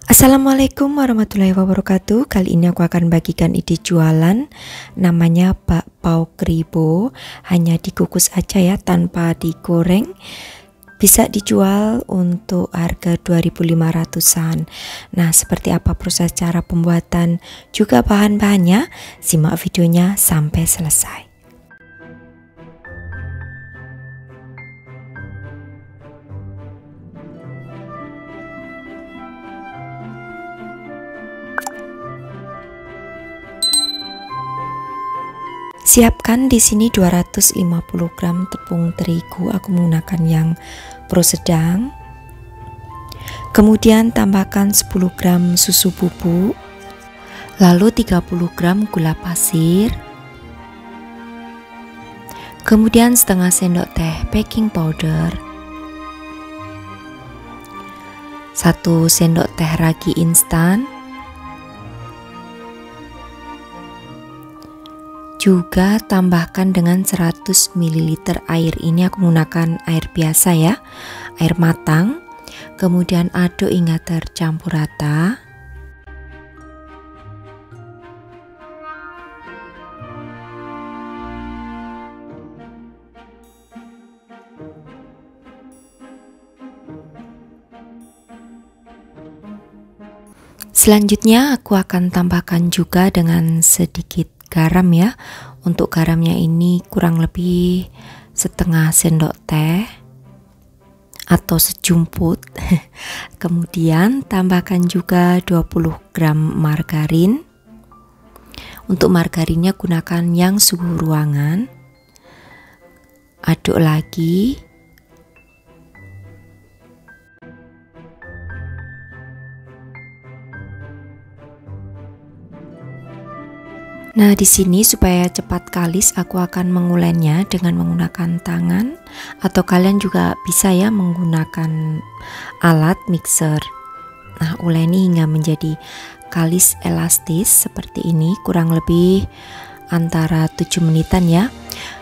Assalamualaikum warahmatullahi wabarakatuh. Kali ini aku akan bagikan ide jualan, namanya bakpao kribo. Hanya dikukus aja ya, tanpa digoreng. Bisa dijual untuk harga 2.500-an. Nah, seperti apa proses cara pembuatan juga bahan-bahannya? Simak videonya sampai selesai. Siapkan di sini 250 gram tepung terigu. Aku menggunakan yang pro sedang. Kemudian tambahkan 10 gram susu bubuk. Lalu 30 gram gula pasir. Kemudian setengah sendok teh baking powder. 1 sendok teh ragi instan. Juga tambahkan dengan 100 ml air. Ini aku menggunakan air biasa ya, air matang. Kemudian aduk hingga tercampur rata. Selanjutnya aku akan tambahkan juga dengan sedikit garam ya. Untuk garamnya ini kurang lebih setengah sendok teh atau sejumput. Kemudian tambahkan juga 20 gram margarin. Untuk margarinnya gunakan yang suhu ruangan. Aduk lagi. Nah, di sini supaya cepat kalis, aku akan mengulennya dengan menggunakan tangan, atau kalian juga bisa ya menggunakan alat mixer. Nah, uleni hingga menjadi kalis elastis seperti ini, kurang lebih antara 7 menitan ya.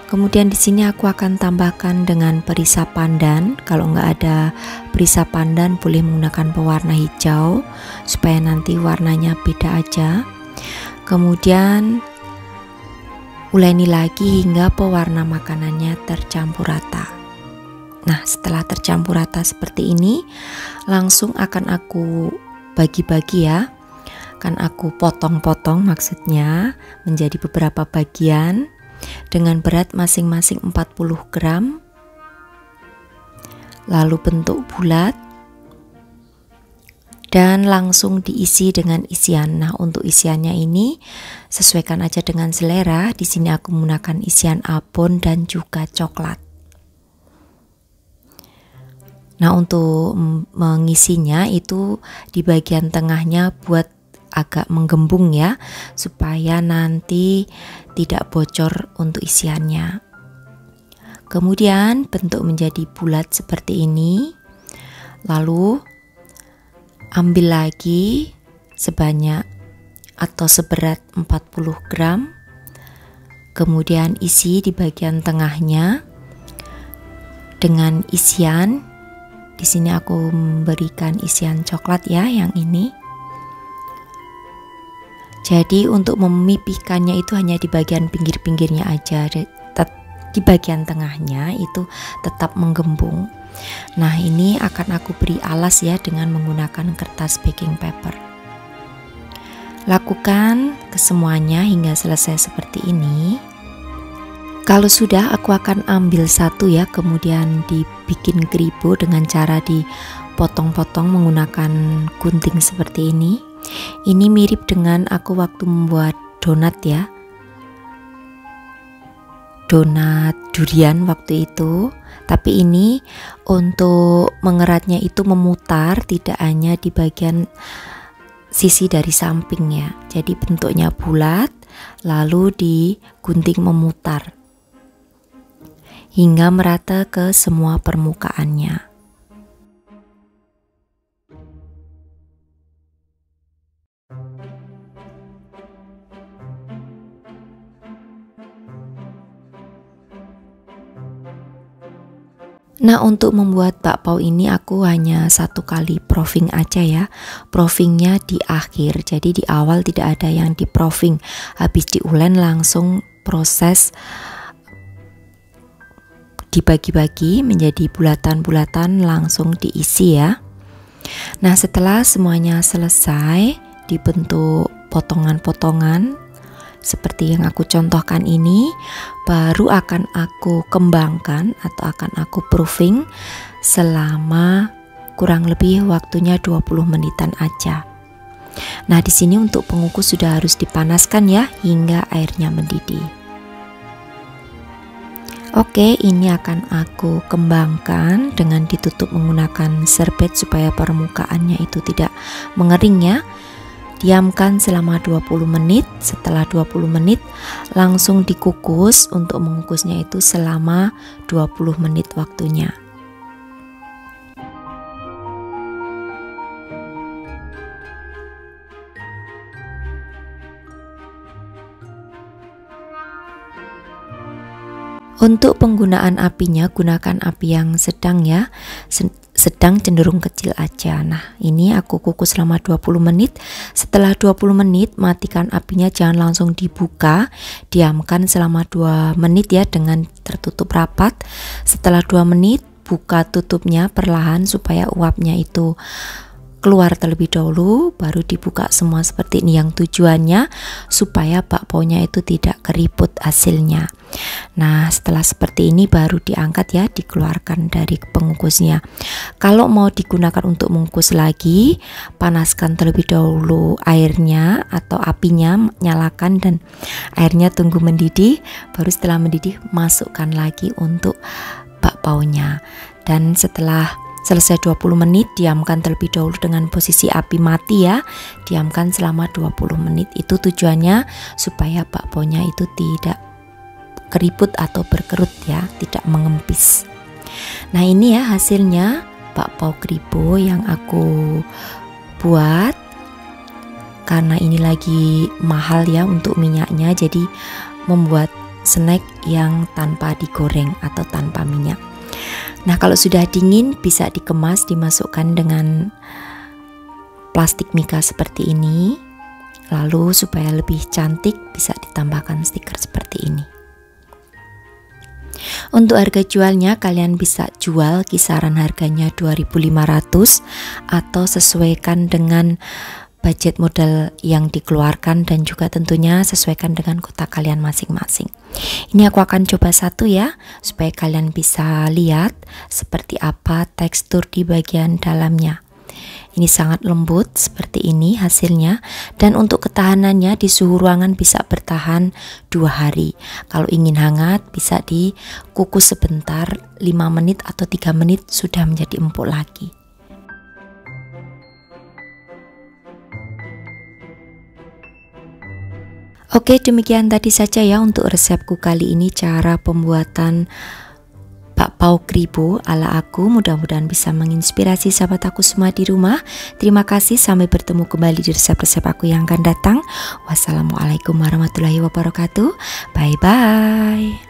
Kemudian di sini aku akan tambahkan dengan perisa pandan. Kalau nggak ada perisa pandan, boleh menggunakan pewarna hijau supaya nanti warnanya beda aja. Kemudian uleni lagi hingga pewarna makanannya tercampur rata. Nah, setelah tercampur rata seperti ini, langsung akan aku bagi-bagi ya. Akan aku potong-potong, maksudnya menjadi beberapa bagian dengan berat masing-masing 40 gram. Lalu bentuk bulat. Dan langsung diisi dengan isian. Nah, untuk isiannya ini sesuaikan aja dengan selera. Di sini aku menggunakan isian abon dan juga coklat. Nah, untuk mengisinya itu di bagian tengahnya buat agak menggembung ya, supaya nanti tidak bocor untuk isiannya. Kemudian bentuk menjadi bulat seperti ini. Lalu ambil lagi sebanyak atau seberat 40 gram. Kemudian isi di bagian tengahnya dengan isian. Di sini aku memberikan isian coklat ya, yang ini. Jadi untuk memipihkannya itu hanya di bagian pinggir-pinggirnya aja. Di bagian tengahnya itu tetap menggembung. Nah, ini akan aku beri alas ya dengan menggunakan kertas baking paper. Lakukan kesemuanya hingga selesai seperti ini. Kalau sudah, aku akan ambil satu ya, kemudian dibikin kribo dengan cara dipotong-potong menggunakan gunting seperti ini. Ini mirip dengan aku waktu membuat donat ya. Donat durian waktu itu, tapi ini untuk mengeratnya itu memutar, tidak hanya di bagian sisi dari sampingnya. Jadi bentuknya bulat, lalu digunting memutar hingga merata ke semua permukaannya. Nah, untuk membuat bakpao ini aku hanya 1 kali proving aja ya. Provingnya di akhir, jadi di awal tidak ada yang di proving. Habis diulen langsung proses dibagi-bagi menjadi bulatan-bulatan, langsung diisi ya. Nah, setelah semuanya selesai dibentuk potongan-potongan seperti yang aku contohkan ini, baru akan aku kembangkan atau akan aku proving selama kurang lebih waktunya 20 menitan aja. Nah, di sini untuk pengukus sudah harus dipanaskan ya hingga airnya mendidih. Oke, ini akan aku kembangkan dengan ditutup menggunakan serbet supaya permukaannya itu tidak mengering ya. Diamkan selama 20 menit. Setelah 20 menit langsung dikukus. Untuk mengukusnya itu selama 20 menit waktunya. Untuk penggunaan apinya, gunakan api yang sedang ya, sedang cenderung kecil aja. Nah, ini aku kukus selama 20 menit. Setelah 20 menit, matikan apinya, jangan langsung dibuka. Diamkan selama 2 menit ya dengan tertutup rapat. Setelah 2 menit, buka tutupnya perlahan supaya uapnya itu keluar terlebih dahulu, baru dibuka semua seperti ini. Yang tujuannya supaya bakpaonya itu tidak keriput hasilnya. Nah, setelah seperti ini baru diangkat ya, dikeluarkan dari pengukusnya. Kalau mau digunakan untuk mengukus lagi, panaskan terlebih dahulu airnya atau apinya, nyalakan dan airnya tunggu mendidih. Baru setelah mendidih masukkan lagi untuk bakpaonya. Dan setelah selesai 20 menit, diamkan terlebih dahulu dengan posisi api mati ya. Diamkan selama 20 menit. Itu tujuannya supaya bakpaonya itu tidak keriput atau berkerut ya, tidak mengempis. Nah, ini ya hasilnya bakpao kribo yang aku buat. Karena ini lagi mahal ya untuk minyaknya, jadi membuat snack yang tanpa digoreng atau tanpa minyak. Nah, kalau sudah dingin bisa dikemas, dimasukkan dengan plastik mika seperti ini. Lalu supaya lebih cantik bisa ditambahkan stiker seperti ini. Untuk harga jualnya kalian bisa jual kisaran harganya 2.500 atau sesuaikan dengan budget modal yang dikeluarkan dan juga tentunya sesuaikan dengan kota kalian masing-masing. Ini aku akan coba satu ya, supaya kalian bisa lihat seperti apa tekstur di bagian dalamnya. Ini sangat lembut seperti ini hasilnya, dan untuk ketahanannya di suhu ruangan bisa bertahan 2 hari. Kalau ingin hangat bisa dikukus sebentar 5 menit atau 3 menit sudah menjadi empuk lagi. Oke, demikian tadi saja ya untuk resepku kali ini, cara pembuatan bakpao kribo ala aku. Mudah-mudahan bisa menginspirasi sahabat aku semua di rumah. Terima kasih, sampai bertemu kembali di resep-resep aku yang akan datang. Wassalamualaikum warahmatullahi wabarakatuh. Bye-bye.